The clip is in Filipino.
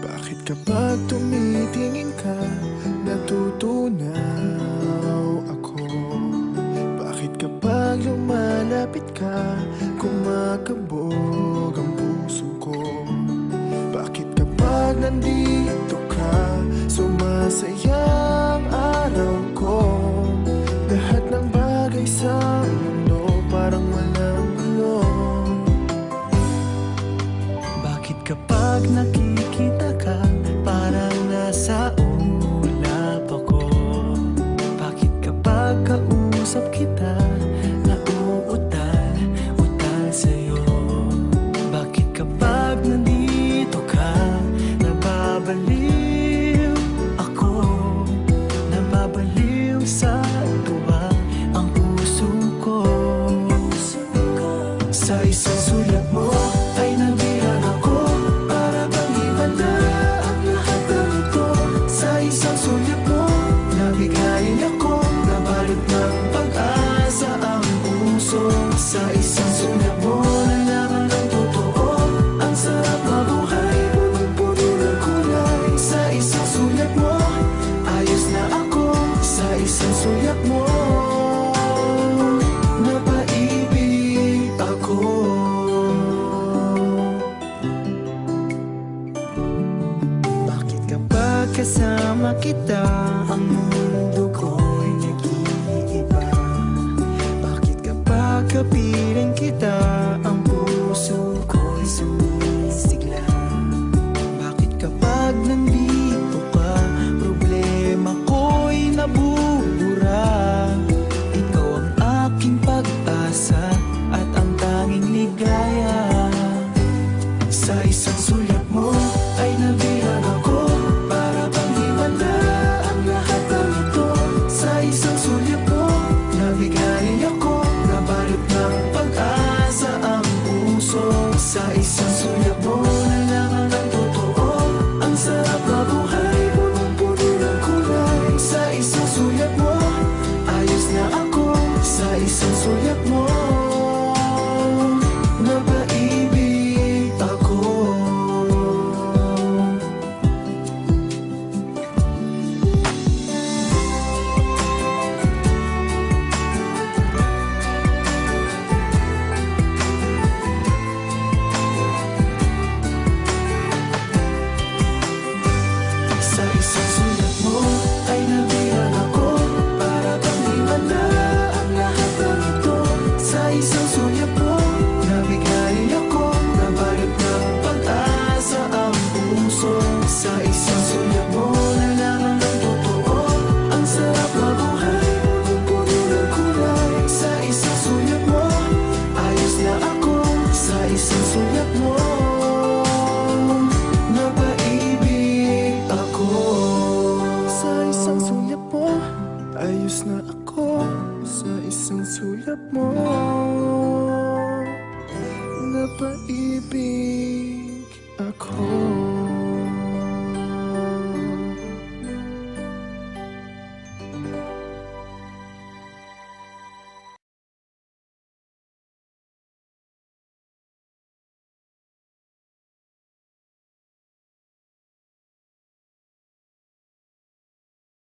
Bakit kapag tumitingin ka, natutunaw ako? Bakit kapag lumalapit ka, kumakabog ang puso ko? Bakit kapag nandito ka, sumasaya ang araw ko? Lahat ng bagay sa mundo parang walang gulo. Bakit kapag nakikita ka, parang nasa ulap ako? Bakit kapag kausap kita, nauutal-utal sa'yo? Bakit kapag nandito ka, nababaliw ako? Nababaliw sa tuwa ang puso ko. Sa isang sulat mo ay nabihag ako, para bang iba na ang lahat ng ito. Sa isang sulat mo, nabigayin ako, nabalot ng pag-asa ang puso. Sa isang sulat mo, nalaman ng totoo, ang sarap mabuhay, punong-puno ng kulay. Sa isang sulat mo, ayos na ako. Sa isang sulat mo, napaibig ako. Bakit kapag kasama kita, ang mundo ko'y nag-iiba? Bakit kapag kapiling kita, ang puso ko'y sumisigla? Bakit kapag nandito ka, problema ko'y nabubura? Ikaw ang aking pag-asa at ang tanging ligaya. Sa isang sulat